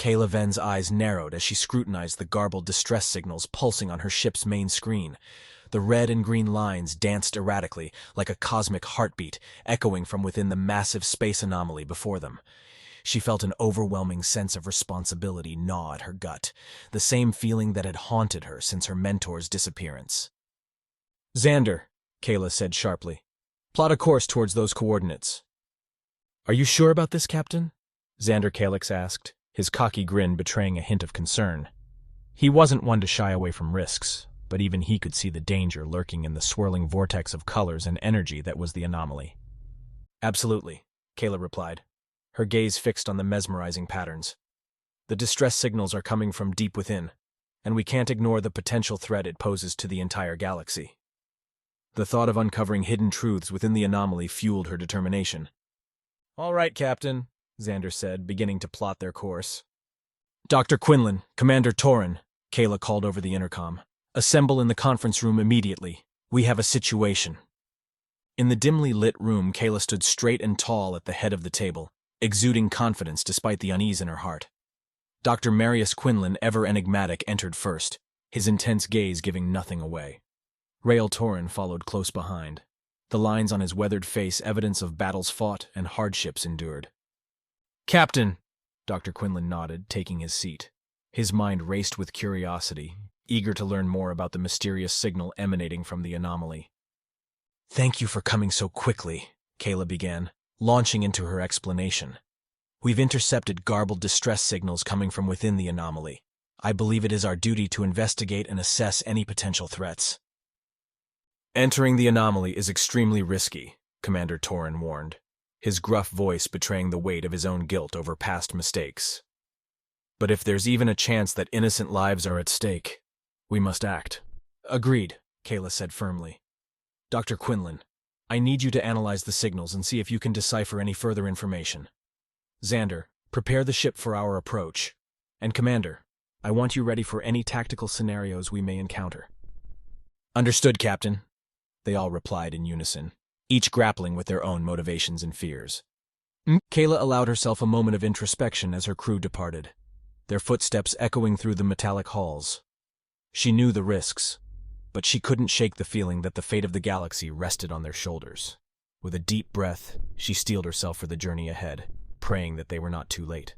Kayla Ven's eyes narrowed as she scrutinized the garbled distress signals pulsing on her ship's main screen. The red and green lines danced erratically, like a cosmic heartbeat, echoing from within the massive space anomaly before them. She felt an overwhelming sense of responsibility gnaw at her gut, the same feeling that had haunted her since her mentor's disappearance. "Xander," Kayla said sharply, "plot a course towards those coordinates." "Are you sure about this, Captain?" Xander Calix asked, his cocky grin betraying a hint of concern. He wasn't one to shy away from risks, but even he could see the danger lurking in the swirling vortex of colors and energy that was the anomaly. "Absolutely," Kayla replied, her gaze fixed on the mesmerizing patterns. "The distress signals are coming from deep within, and we can't ignore the potential threat it poses to the entire galaxy." The thought of uncovering hidden truths within the anomaly fueled her determination. "All right, Captain," Xander said, beginning to plot their course. "Dr. Quinlan, Commander Torin," Kayla called over the intercom. "Assemble in the conference room immediately. We have a situation." In the dimly lit room, Kayla stood straight and tall at the head of the table, exuding confidence despite the unease in her heart. Dr. Marius Quinlan, ever enigmatic, entered first, his intense gaze giving nothing away. Rael Torin followed close behind, the lines on his weathered face evidence of battles fought and hardships endured. "Captain," Dr. Quinlan nodded, taking his seat. His mind raced with curiosity, eager to learn more about the mysterious signal emanating from the anomaly. "Thank you for coming so quickly," Kayla began, launching into her explanation. "We've intercepted garbled distress signals coming from within the anomaly. I believe it is our duty to investigate and assess any potential threats." "Entering the anomaly is extremely risky," Commander Torin warned, his gruff voice betraying the weight of his own guilt over past mistakes. "But if there's even a chance that innocent lives are at stake, we must act." "Agreed," Kayla said firmly. "Dr. Quinlan, I need you to analyze the signals and see if you can decipher any further information. Xander, prepare the ship for our approach. And Commander, I want you ready for any tactical scenarios we may encounter." "Understood, Captain," they all replied in unison, each grappling with their own motivations and fears. Kayla allowed herself a moment of introspection as her crew departed, their footsteps echoing through the metallic halls. She knew the risks, but she couldn't shake the feeling that the fate of the galaxy rested on their shoulders. With a deep breath, she steeled herself for the journey ahead, praying that they were not too late.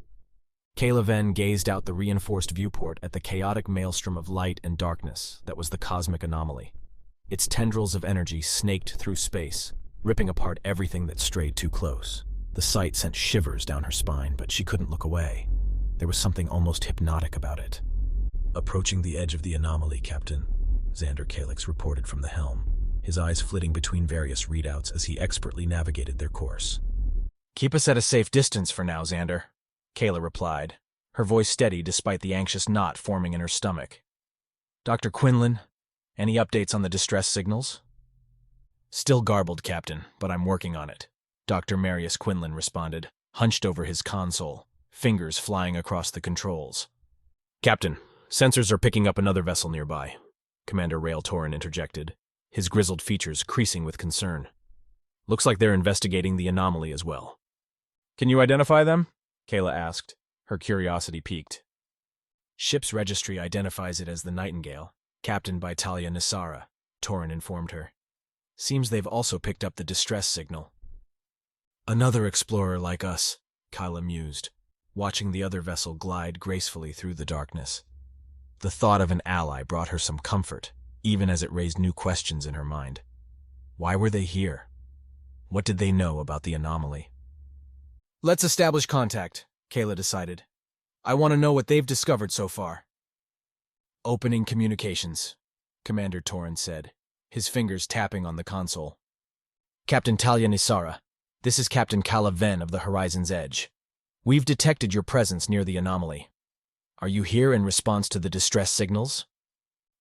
Kayla Ven gazed out the reinforced viewport at the chaotic maelstrom of light and darkness that was the cosmic anomaly. Its tendrils of energy snaked through space, ripping apart everything that strayed too close. The sight sent shivers down her spine, but she couldn't look away. There was something almost hypnotic about it. "Approaching the edge of the anomaly, Captain," Xander Calix reported from the helm, his eyes flitting between various readouts as he expertly navigated their course. "Keep us at a safe distance for now, Xander," Kayla replied, her voice steady despite the anxious knot forming in her stomach. "Dr. Quinlan, any updates on the distress signals?" "Still garbled, Captain, but I'm working on it," Dr. Marius Quinlan responded, hunched over his console, fingers flying across the controls. "Captain, sensors are picking up another vessel nearby," Commander Rael Torin interjected, his grizzled features creasing with concern. "Looks like they're investigating the anomaly as well." "Can you identify them?" Kayla asked, her curiosity piqued. "Ship's registry identifies it as the Nightingale, captained by Talia Nisara," Torin informed her. "Seems they've also picked up the distress signal." "Another explorer like us," Kayla mused, watching the other vessel glide gracefully through the darkness. The thought of an ally brought her some comfort, even as it raised new questions in her mind. Why were they here? What did they know about the anomaly? "Let's establish contact," Kayla decided. "I want to know what they've discovered so far." "Opening communications," Commander Torin said, his fingers tapping on the console. "Captain Talia Nisara, this is Captain Kala Ven of the Horizon's Edge. We've detected your presence near the anomaly. Are you here in response to the distress signals?"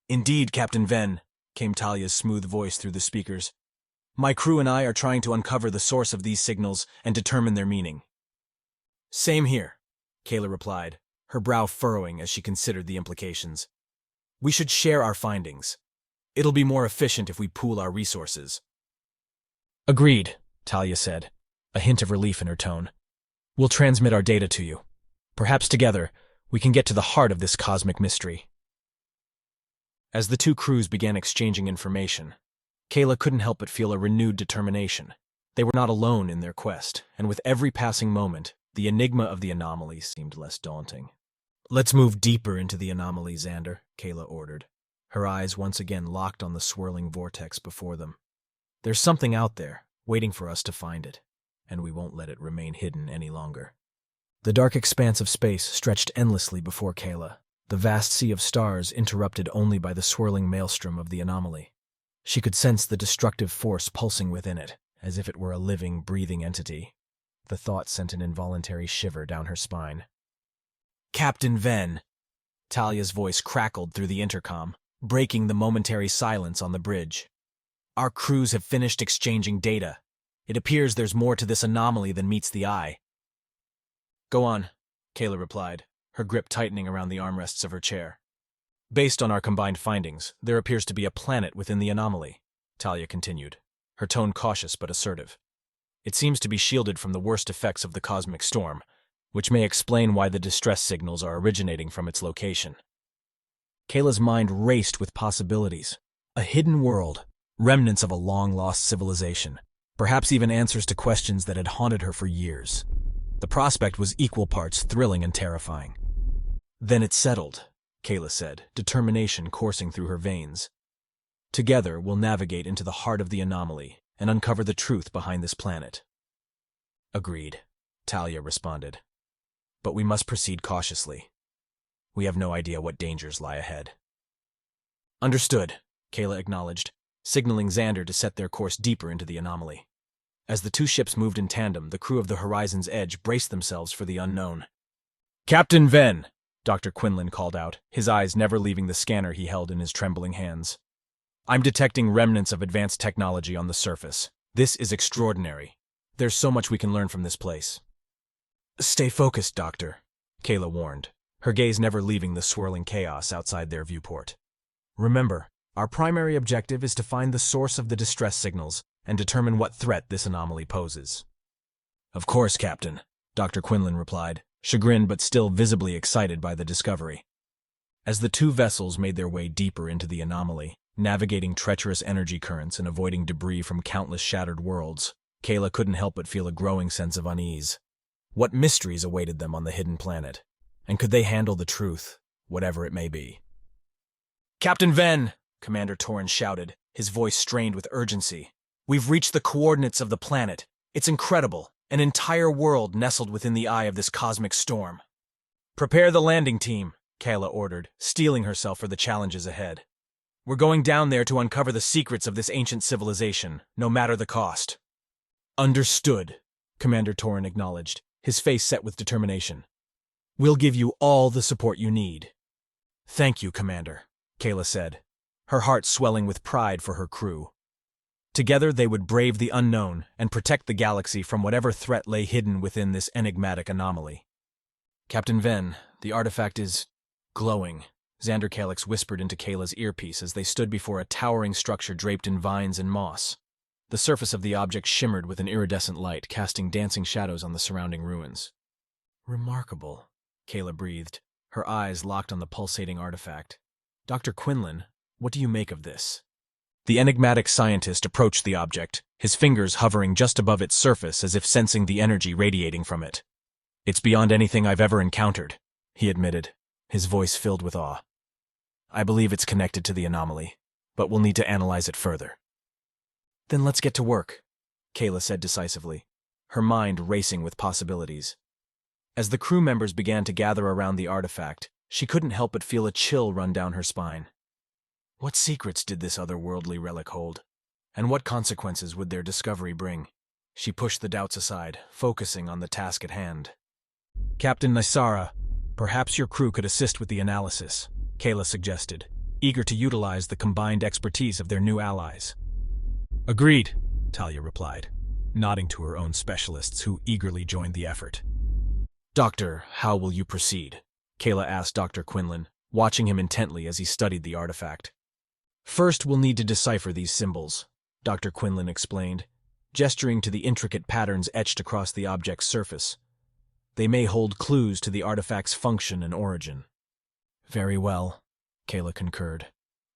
"Indeed, Captain Ven," came Talia's smooth voice through the speakers. "My crew and I are trying to uncover the source of these signals and determine their meaning." "Same here," Kayla replied, her brow furrowing as she considered the implications. "We should share our findings. It'll be more efficient if we pool our resources." "Agreed," Talia said, a hint of relief in her tone. "We'll transmit our data to you. Perhaps together, We can get to the heart of this cosmic mystery. As the two crews began exchanging information, Kayla couldn't help but feel a renewed determination. They were not alone in their quest, and with every passing moment, the enigma of the anomaly seemed less daunting. "Let's move deeper into the anomaly, Xander," Kayla ordered, her eyes once again locked on the swirling vortex before them. "There's something out there, waiting for us to find it, and we won't let it remain hidden any longer." The dark expanse of space stretched endlessly before Kayla, the vast sea of stars interrupted only by the swirling maelstrom of the anomaly. She could sense the destructive force pulsing within it, as if it were a living, breathing entity. The thought sent an involuntary shiver down her spine. "Captain Venn!" Talia's voice crackled through the intercom, breaking the momentary silence on the bridge. "Our crews have finished exchanging data. It appears there's more to this anomaly than meets the eye." "Go on," Kayla replied, her grip tightening around the armrests of her chair. "Based on our combined findings, there appears to be a planet within the anomaly," Talia continued, her tone cautious but assertive. "It seems to be shielded from the worst effects of the cosmic storm, which may explain why the distress signals are originating from its location." Kayla's mind raced with possibilities. A hidden world, remnants of a long-lost civilization, perhaps even answers to questions that had haunted her for years. The prospect was equal parts thrilling and terrifying. "Then it's settled," Kayla said, determination coursing through her veins. "Together, we'll navigate into the heart of the anomaly and uncover the truth behind this planet." "Agreed," Talia responded. "But we must proceed cautiously. We have no idea what dangers lie ahead." "Understood," Kayla acknowledged, signaling Xander to set their course deeper into the anomaly. As the two ships moved in tandem, the crew of the Horizon's Edge braced themselves for the unknown. "Captain Venn!" Dr. Quinlan called out, his eyes never leaving the scanner he held in his trembling hands. "I'm detecting remnants of advanced technology on the surface. This is extraordinary. There's so much we can learn from this place." "Stay focused, Doctor," Kayla warned, her gaze never leaving the swirling chaos outside their viewport. "Remember, our primary objective is to find the source of the distress signals and determine what threat this anomaly poses." "Of course, Captain," Dr. Quinlan replied, chagrined but still visibly excited by the discovery. As the two vessels made their way deeper into the anomaly, navigating treacherous energy currents and avoiding debris from countless shattered worlds, Kayla couldn't help but feel a growing sense of unease. What mysteries awaited them on the hidden planet? And could they handle the truth, whatever it may be? "Captain Venn!" Commander Torrens shouted, his voice strained with urgency. "We've reached the coordinates of the planet. It's incredible. An entire world nestled within the eye of this cosmic storm." "Prepare the landing team," Kayla ordered, steeling herself for the challenges ahead. "We're going down there to uncover the secrets of this ancient civilization, no matter the cost." "Understood," Commander Torrens acknowledged, his face set with determination. "We'll give you all the support you need." "Thank you, Commander," Kayla said, her heart swelling with pride for her crew. Together they would brave the unknown and protect the galaxy from whatever threat lay hidden within this enigmatic anomaly. "Captain Venn, the artifact is glowing," Xander Calix whispered into Kayla's earpiece as they stood before a towering structure draped in vines and moss. The surface of the object shimmered with an iridescent light, casting dancing shadows on the surrounding ruins. "Remarkable," Kayla breathed, her eyes locked on the pulsating artifact. "Dr. Quinlan, what do you make of this?" The enigmatic scientist approached the object, his fingers hovering just above its surface as if sensing the energy radiating from it. "It's beyond anything I've ever encountered," he admitted, his voice filled with awe. "I believe it's connected to the anomaly, but we'll need to analyze it further." "Then let's get to work," Kayla said decisively, her mind racing with possibilities. As the crew members began to gather around the artifact, she couldn't help but feel a chill run down her spine. What secrets did this otherworldly relic hold? And what consequences would their discovery bring? She pushed the doubts aside, focusing on the task at hand. "Captain Nisara, perhaps your crew could assist with the analysis," Kayla suggested, eager to utilize the combined expertise of their new allies. "Agreed," Talia replied, nodding to her own specialists who eagerly joined the effort. "Doctor, how will you proceed?" Kayla asked Dr. Quinlan, watching him intently as he studied the artifact. "First, we'll need to decipher these symbols," Dr. Quinlan explained, gesturing to the intricate patterns etched across the object's surface. They may hold clues to the artifact's function and origin. Very well, Kayla concurred,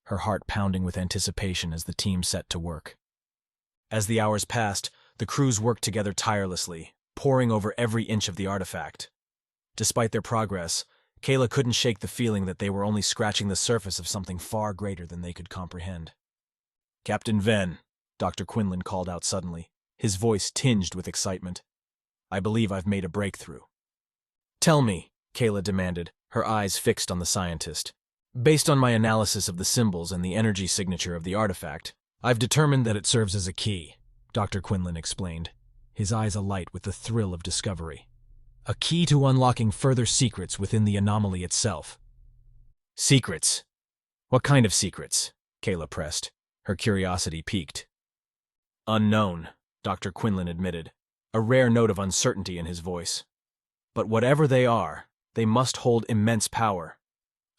her heart pounding with anticipation as the team set to work. As the hours passed, the crews worked together tirelessly, poring over every inch of the artifact. Despite their progress, Kayla couldn't shake the feeling that they were only scratching the surface of something far greater than they could comprehend. "Captain Venn," Dr. Quinlan called out suddenly, his voice tinged with excitement. "I believe I've made a breakthrough." "Tell me," Kayla demanded, her eyes fixed on the scientist. "Based on my analysis of the symbols and the energy signature of the artifact, I've determined that it serves as a key," Dr. Quinlan explained, his eyes alight with the thrill of discovery. "A key to unlocking further secrets within the anomaly itself." "Secrets? What kind of secrets?" Kayla pressed, her curiosity piqued. "Unknown," Dr. Quinlan admitted, a rare note of uncertainty in his voice. "But whatever they are, they must hold immense power.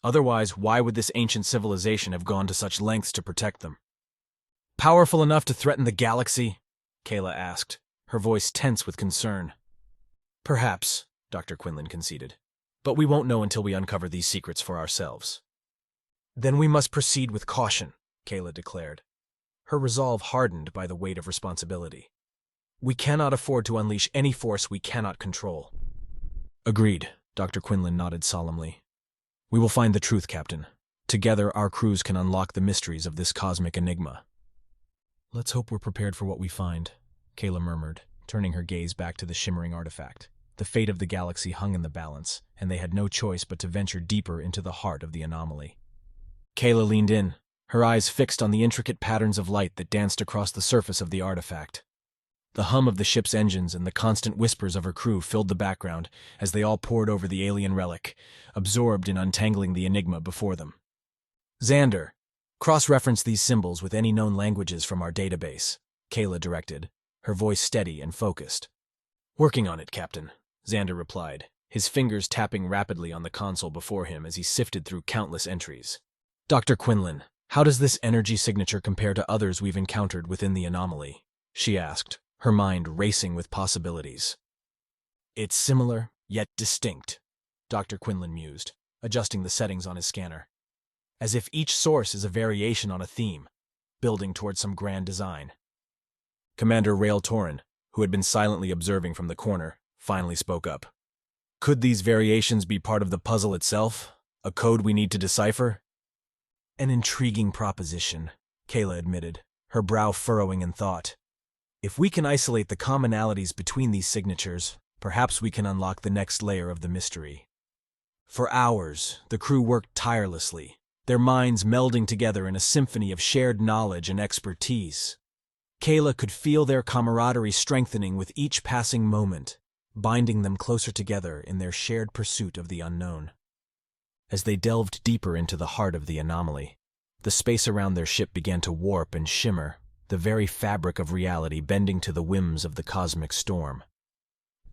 Otherwise, why would this ancient civilization have gone to such lengths to protect them?" "Powerful enough to threaten the galaxy?" Kayla asked, her voice tense with concern. "Perhaps," Dr. Quinlan conceded, "but we won't know until we uncover these secrets for ourselves." "Then we must proceed with caution," Kayla declared, her resolve hardened by the weight of responsibility. "We cannot afford to unleash any force we cannot control." "Agreed," Dr. Quinlan nodded solemnly. "We will find the truth, Captain. Together, our crews can unlock the mysteries of this cosmic enigma." "Let's hope we're prepared for what we find," Kayla murmured, turning her gaze back to the shimmering artifact. The fate of the galaxy hung in the balance, and they had no choice but to venture deeper into the heart of the anomaly. Kayla leaned in, her eyes fixed on the intricate patterns of light that danced across the surface of the artifact. The hum of the ship's engines and the constant whispers of her crew filled the background as they all pored over the alien relic, absorbed in untangling the enigma before them. "Xander, cross-reference these symbols with any known languages from our database," Kayla directed, her voice steady and focused. "Working on it, Captain," Xander replied, his fingers tapping rapidly on the console before him as he sifted through countless entries. "Dr. Quinlan, how does this energy signature compare to others we've encountered within the anomaly?" she asked, her mind racing with possibilities. "It's similar, yet distinct," Dr. Quinlan mused, adjusting the settings on his scanner. "As if each source is a variation on a theme, building towards some grand design." Commander Rail Torin, who had been silently observing from the corner, finally spoke up. "Could these variations be part of the puzzle itself? A code we need to decipher?" "An intriguing proposition," Kayla admitted, her brow furrowing in thought. "If we can isolate the commonalities between these signatures, perhaps we can unlock the next layer of the mystery." For hours, the crew worked tirelessly, their minds melding together in a symphony of shared knowledge and expertise. Kayla could feel their camaraderie strengthening with each passing moment, binding them closer together in their shared pursuit of the unknown. As they delved deeper into the heart of the anomaly, the space around their ship began to warp and shimmer, the very fabric of reality bending to the whims of the cosmic storm.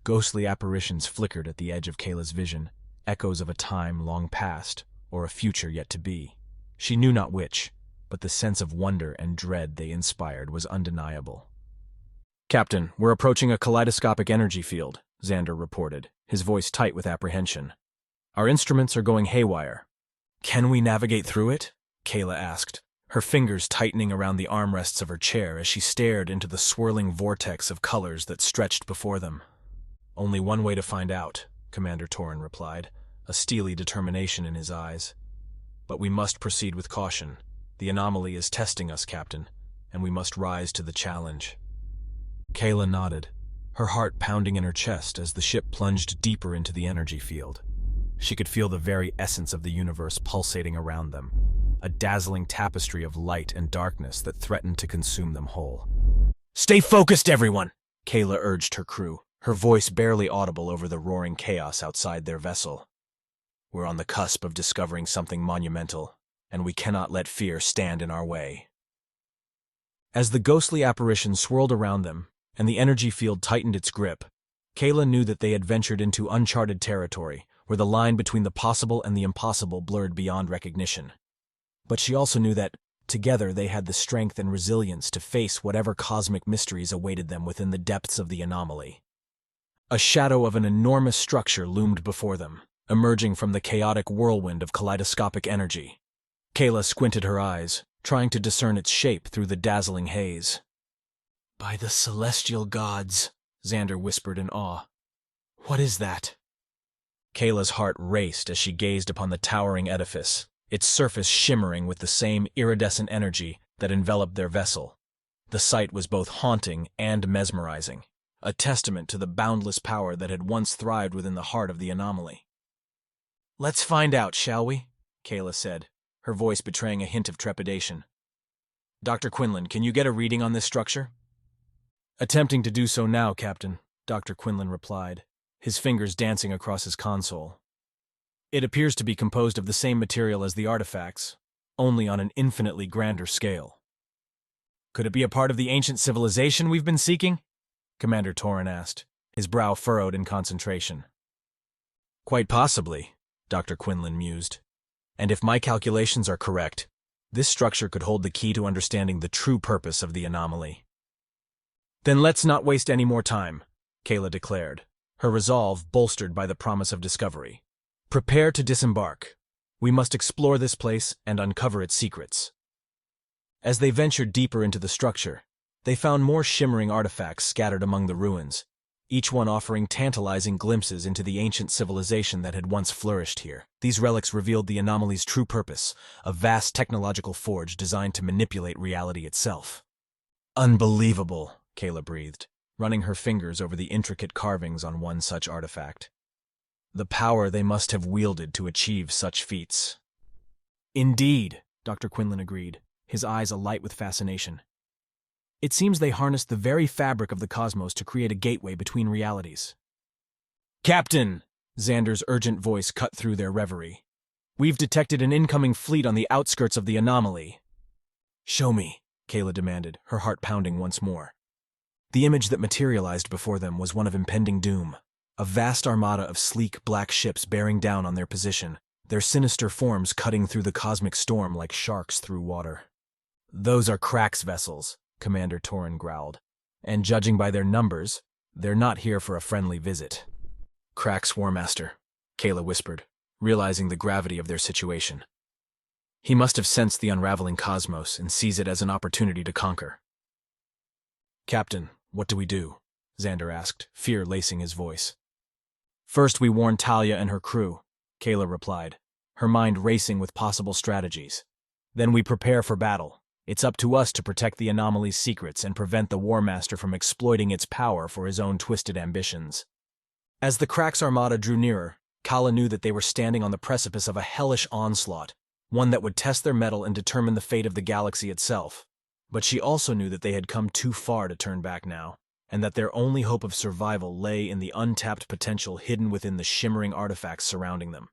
Ghostly apparitions flickered at the edge of Kayla's vision, echoes of a time long past, or a future yet to be. She knew not which, but the sense of wonder and dread they inspired was undeniable. "Captain, we're approaching a kaleidoscopic energy field," Xander reported, his voice tight with apprehension. "Our instruments are going haywire." "Can we navigate through it?" Kayla asked, her fingers tightening around the armrests of her chair as she stared into the swirling vortex of colors that stretched before them. "Only one way to find out," Commander Torin replied, a steely determination in his eyes. "But we must proceed with caution. The anomaly is testing us, Captain, and we must rise to the challenge." Kayla nodded, her heart pounding in her chest as the ship plunged deeper into the energy field. She could feel the very essence of the universe pulsating around them, a dazzling tapestry of light and darkness that threatened to consume them whole. "Stay focused, everyone!" Kayla urged her crew, her voice barely audible over the roaring chaos outside their vessel. "We're on the cusp of discovering something monumental, and we cannot let fear stand in our way." As the ghostly apparition swirled around them, and the energy field tightened its grip, Kayla knew that they had ventured into uncharted territory, where the line between the possible and the impossible blurred beyond recognition. But she also knew that, together, they had the strength and resilience to face whatever cosmic mysteries awaited them within the depths of the anomaly. A shadow of an enormous structure loomed before them, emerging from the chaotic whirlwind of kaleidoscopic energy. Kayla squinted her eyes, trying to discern its shape through the dazzling haze. "By the celestial gods," Xander whispered in awe. "What is that?" Kayla's heart raced as she gazed upon the towering edifice, its surface shimmering with the same iridescent energy that enveloped their vessel. The sight was both haunting and mesmerizing, a testament to the boundless power that had once thrived within the heart of the anomaly. "Let's find out, shall we?" Kayla said, her voice betraying a hint of trepidation. "Dr. Quinlan, can you get a reading on this structure?" "Attempting to do so now, Captain," Dr. Quinlan replied, his fingers dancing across his console. "It appears to be composed of the same material as the artifacts, only on an infinitely grander scale." "Could it be a part of the ancient civilization we've been seeking?" Commander Torin asked, his brow furrowed in concentration. "Quite possibly," Dr. Quinlan mused. "And if my calculations are correct, this structure could hold the key to understanding the true purpose of the anomaly." "Then let's not waste any more time," Kayla declared, her resolve bolstered by the promise of discovery. "Prepare to disembark. We must explore this place and uncover its secrets." As they ventured deeper into the structure, they found more shimmering artifacts scattered among the ruins, each one offering tantalizing glimpses into the ancient civilization that had once flourished here. These relics revealed the anomaly's true purpose, a vast technological forge designed to manipulate reality itself. "Unbelievable," Kayla breathed, running her fingers over the intricate carvings on one such artifact. The power they must have wielded to achieve such feats. "Indeed," Dr. Quinlan agreed, his eyes alight with fascination. "It seems they harnessed the very fabric of the cosmos to create a gateway between realities." "Captain!" Xander's urgent voice cut through their reverie. "We've detected an incoming fleet on the outskirts of the anomaly." "Show me," Kayla demanded, her heart pounding once more. The image that materialized before them was one of impending doom. A vast armada of sleek, black ships bearing down on their position, their sinister forms cutting through the cosmic storm like sharks through water. "Those are Crack's vessels," Commander Torin growled. "And judging by their numbers, they're not here for a friendly visit." "Crack's Warmaster," Kayla whispered, realizing the gravity of their situation. "He must have sensed the unraveling cosmos and sees it as an opportunity to conquer." "Captain, what do we do?" Xander asked, fear lacing his voice. "First we warn Talia and her crew," Kayla replied, her mind racing with possible strategies. "Then we prepare for battle. It's up to us to protect the anomaly's secrets and prevent the Warmaster from exploiting its power for his own twisted ambitions." As the Crack's armada drew nearer, Kala knew that they were standing on the precipice of a hellish onslaught, one that would test their mettle and determine the fate of the galaxy itself. But she also knew that they had come too far to turn back now, and that their only hope of survival lay in the untapped potential hidden within the shimmering artifacts surrounding them.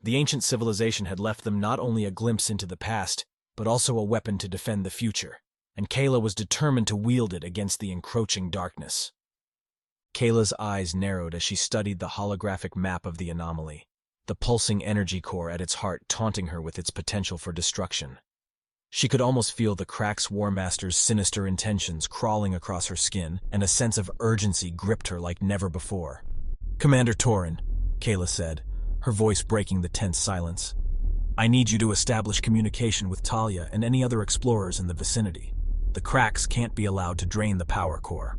The ancient civilization had left them not only a glimpse into the past, but also a weapon to defend the future, and Kayla was determined to wield it against the encroaching darkness. Kayla's eyes narrowed as she studied the holographic map of the anomaly, the pulsing energy core at its heart taunting her with its potential for destruction. She could almost feel the Crack's Warmaster's sinister intentions crawling across her skin, and a sense of urgency gripped her like never before. "Commander Torin," Kayla said, her voice breaking the tense silence. "I need you to establish communication with Talia and any other explorers in the vicinity. The Cracks can't be allowed to drain the power core.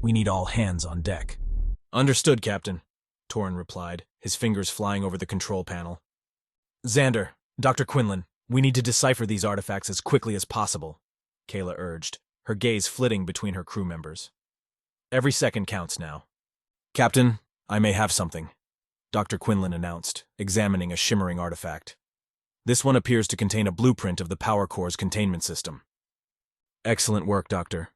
We need all hands on deck." "Understood, Captain," Torin replied, his fingers flying over the control panel. "Xander, Dr. Quinlan, we need to decipher these artifacts as quickly as possible," Kayla urged, her gaze flitting between her crew members. "Every second counts now." "Captain, I may have something," Dr. Quinlan announced, examining a shimmering artifact. "This one appears to contain a blueprint of the power core's containment system." "Excellent work, Doctor,"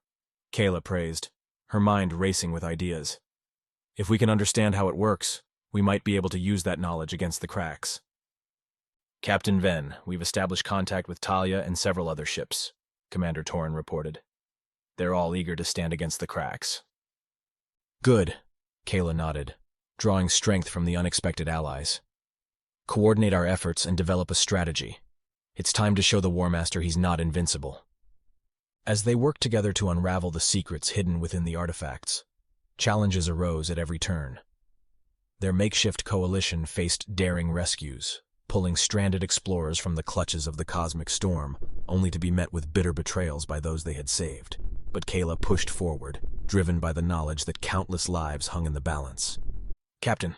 Kayla praised, her mind racing with ideas. "If we can understand how it works, we might be able to use that knowledge against the Cracks." "Captain Venn, we've established contact with Talia and several other ships," Commander Torin reported. "They're all eager to stand against the Cracks." "Good," Kayla nodded, drawing strength from the unexpected allies. "Coordinate our efforts and develop a strategy. It's time to show the Warmaster he's not invincible." As they worked together to unravel the secrets hidden within the artifacts, Challenges arose at every turn. Their makeshift coalition faced daring rescues, pulling stranded explorers from the clutches of the cosmic storm, only to be met with bitter betrayals by those they had saved. But Kayla pushed forward, driven by the knowledge that countless lives hung in the balance. "Captain,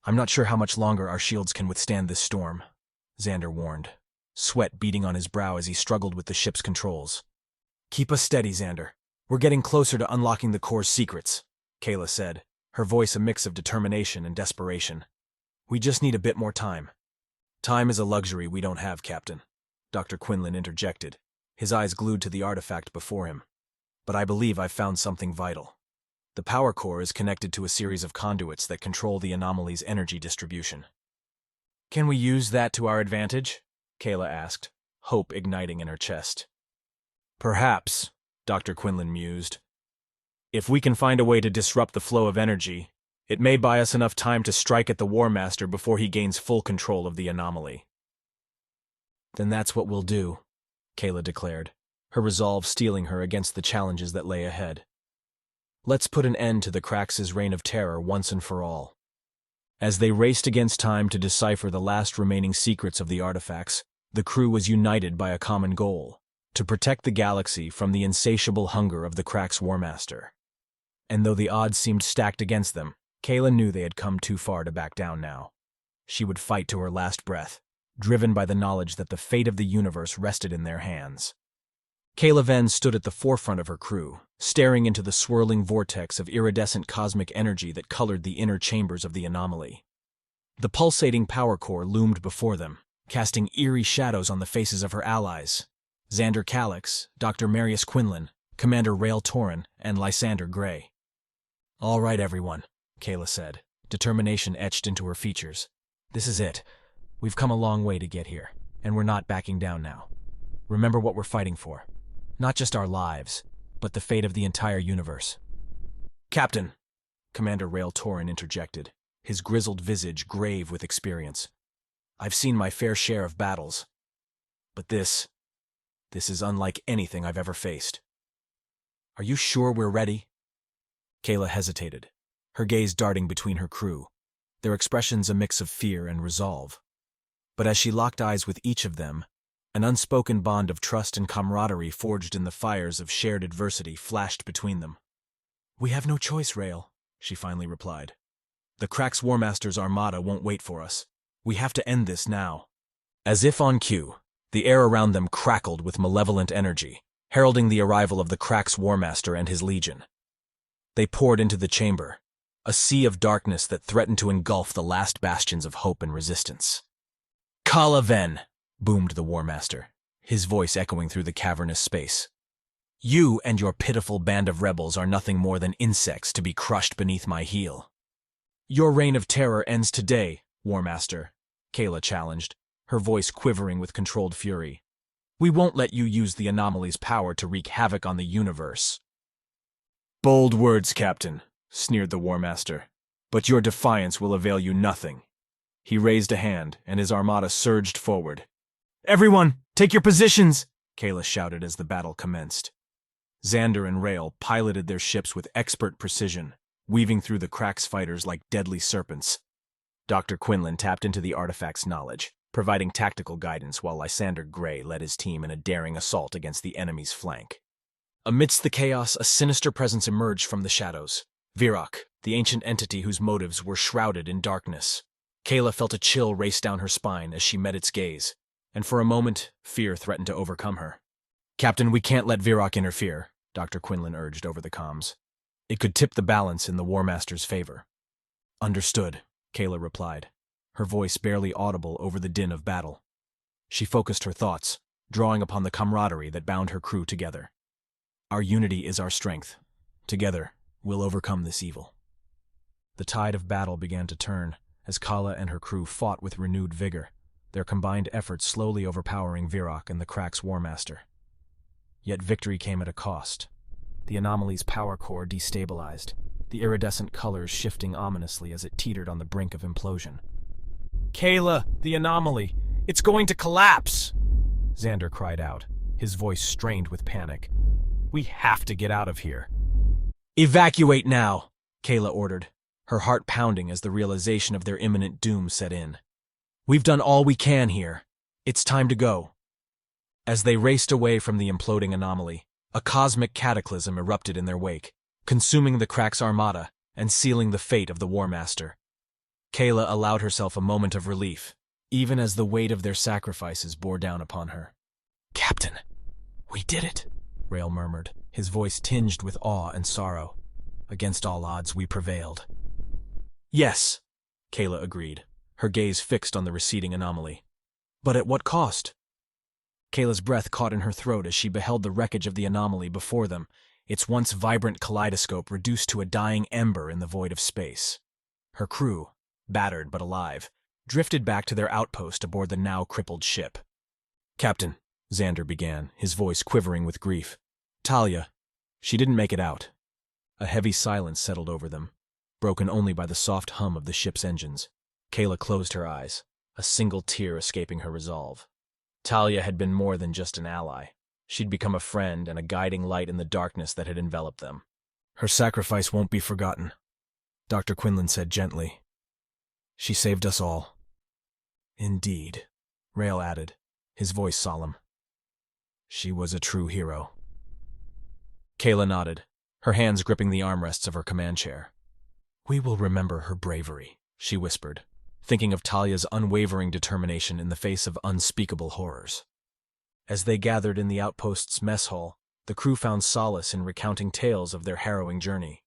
I'm not sure how much longer our shields can withstand this storm," Xander warned, sweat beading on his brow as he struggled with the ship's controls. "Keep us steady, Xander. We're getting closer to unlocking the core's secrets," Kayla said, her voice a mix of determination and desperation. "We just need a bit more time." "Time is a luxury we don't have, Captain," Dr. Quinlan interjected, his eyes glued to the artifact before him. "But I believe I've found something vital. The power core is connected to a series of conduits that control the anomaly's energy distribution." "Can we use that to our advantage?" Kayla asked, hope igniting in her chest. "Perhaps," Dr. Quinlan mused. "If we can find a way to disrupt the flow of energy, it may buy us enough time to strike at the War Master before he gains full control of the anomaly." "Then that's what we'll do," Kayla declared, her resolve steeling her against the challenges that lay ahead. "Let's put an end to the Krax's reign of terror once and for all." As they raced against time to decipher the last remaining secrets of the artifacts, the crew was united by a common goal: to protect the galaxy from the insatiable hunger of the Krax War Master. And though the odds seemed stacked against them, Kayla knew they had come too far to back down now. She would fight to her last breath, driven by the knowledge that the fate of the universe rested in their hands. Kayla Venn stood at the forefront of her crew, staring into the swirling vortex of iridescent cosmic energy that colored the inner chambers of the anomaly. The pulsating power core loomed before them, casting eerie shadows on the faces of her allies: Xander Calix, Dr. Marius Quinlan, Commander Rael Torren, and Lysander Gray. "All right, everyone," Kayla said, determination etched into her features. "This is it. We've come a long way to get here, and we're not backing down now. Remember what we're fighting for. Not just our lives, but the fate of the entire universe." "Captain," Commander Rael Torren interjected, his grizzled visage grave with experience, "I've seen my fair share of battles. But this is unlike anything I've ever faced." "Are you sure we're ready?" Kayla hesitated, her gaze darting between her crew, their expressions a mix of fear and resolve. But as she locked eyes with each of them, an unspoken bond of trust and camaraderie forged in the fires of shared adversity flashed between them. "We have no choice, Rael," she finally replied. "The Krax War Master's armada won't wait for us. We have to end this now." As if on cue, the air around them crackled with malevolent energy, heralding the arrival of the Krax War Master and his legion. They poured into the chamber, a sea of darkness that threatened to engulf the last bastions of hope and resistance. "Kala Ven," boomed the War Master, his voice echoing through the cavernous space. "You and your pitiful band of rebels are nothing more than insects to be crushed beneath my heel." "Your reign of terror ends today, War Master," Kayla challenged, her voice quivering with controlled fury. "We won't let you use the anomaly's power to wreak havoc on the universe." "Bold words, Captain," sneered the War Master, "but your defiance will avail you nothing." He raised a hand, and his armada surged forward. "Everyone, take your positions!" Kayla shouted as the battle commenced. Xander and Rael piloted their ships with expert precision, weaving through the Krax fighters like deadly serpents. Dr. Quinlan tapped into the artifact's knowledge, providing tactical guidance while Lysander Gray led his team in a daring assault against the enemy's flank. Amidst the chaos, a sinister presence emerged from the shadows: Virok, the ancient entity whose motives were shrouded in darkness. Kayla felt a chill race down her spine as she met its gaze, and for a moment, fear threatened to overcome her. "Captain, we can't let Virok interfere," Dr. Quinlan urged over the comms. "It could tip the balance in the War Master's favor." "Understood," Kayla replied, her voice barely audible over the din of battle. She focused her thoughts, drawing upon the camaraderie that bound her crew together. "Our unity is our strength. Together, we'll overcome this evil." The tide of battle began to turn as Kala and her crew fought with renewed vigor, their combined efforts slowly overpowering Virok and the Krax War Master. Yet victory came at a cost. The anomaly's power core destabilized, the iridescent colors shifting ominously as it teetered on the brink of implosion. "Kayla, the anomaly! It's going to collapse!" Xander cried out, his voice strained with panic. "We have to get out of here." Evacuate now, Kayla ordered, her heart pounding as the realization of their imminent doom set in. We've done all we can here. It's time to go. As they raced away from the imploding anomaly, a cosmic cataclysm erupted in their wake, consuming the Crack's armada and sealing the fate of the War Master. Kayla allowed herself a moment of relief, even as the weight of their sacrifices bore down upon her. "Captain, we did it," Rail murmured, his voice tinged with awe and sorrow. "Against all odds, we prevailed." "Yes," Kayla agreed, her gaze fixed on the receding anomaly. "But at what cost?" Kayla's breath caught in her throat as she beheld the wreckage of the anomaly before them, its once vibrant kaleidoscope reduced to a dying ember in the void of space. Her crew, battered but alive, drifted back to their outpost aboard the now crippled ship. "Captain," Xander began, his voice quivering with grief. "Talia, she didn't make it out." A heavy silence settled over them, broken only by the soft hum of the ship's engines. Kayla closed her eyes, a single tear escaping her resolve. Talia had been more than just an ally. She'd become a friend and a guiding light in the darkness that had enveloped them. "Her sacrifice won't be forgotten," Dr. Quinlan said gently. "She saved us all." "Indeed," Rail added, his voice solemn. "She was a true hero." Kayla nodded, her hands gripping the armrests of her command chair. "We will remember her bravery," she whispered, thinking of Talia's unwavering determination in the face of unspeakable horrors. As they gathered in the outpost's mess hall, the crew found solace in recounting tales of their harrowing journey.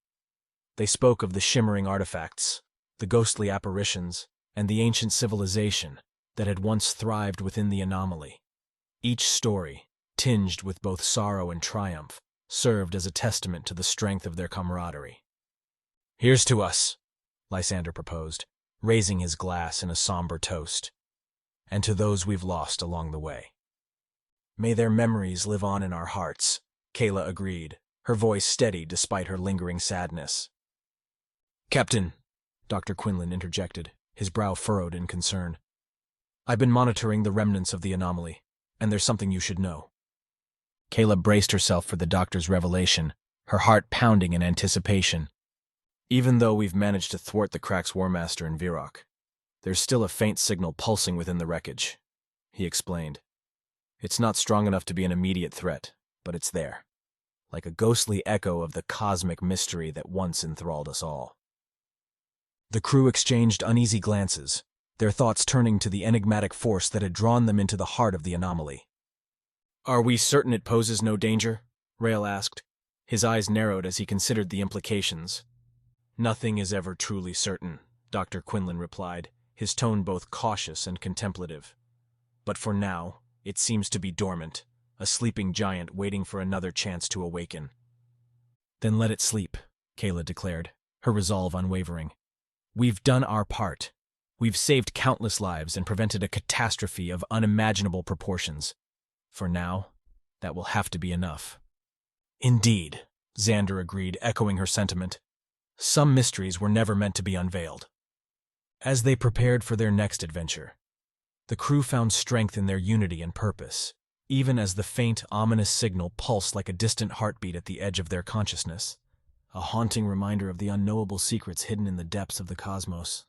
They spoke of the shimmering artifacts, the ghostly apparitions, and the ancient civilization that had once thrived within the anomaly. Each story, tinged with both sorrow and triumph, served as a testament to the strength of their camaraderie. "Here's to us," Lysander proposed, raising his glass in a somber toast, "and to those we've lost along the way." "May their memories live on in our hearts," Kayla agreed, her voice steady despite her lingering sadness. "Captain," Dr. Quinlan interjected, his brow furrowed in concern. "I've been monitoring the remnants of the anomaly, and there's something you should know." Kayla braced herself for the doctor's revelation, her heart pounding in anticipation. "Even though we've managed to thwart the Crack's War Master in Virok, there's still a faint signal pulsing within the wreckage," he explained. "It's not strong enough to be an immediate threat, but it's there, like a ghostly echo of the cosmic mystery that once enthralled us all." The crew exchanged uneasy glances, their thoughts turning to the enigmatic force that had drawn them into the heart of the anomaly. "Are we certain it poses no danger?" Rail asked, his eyes narrowed as he considered the implications. "Nothing is ever truly certain," Dr. Quinlan replied, his tone both cautious and contemplative. "But for now, it seems to be dormant, a sleeping giant waiting for another chance to awaken." "Then let it sleep," Kayla declared, her resolve unwavering. "We've done our part. We've saved countless lives and prevented a catastrophe of unimaginable proportions. For now, that will have to be enough." "Indeed," Xander agreed, echoing her sentiment. "Some mysteries were never meant to be unveiled." As they prepared for their next adventure, the crew found strength in their unity and purpose, even as the faint, ominous signal pulsed like a distant heartbeat at the edge of their consciousness, a haunting reminder of the unknowable secrets hidden in the depths of the cosmos.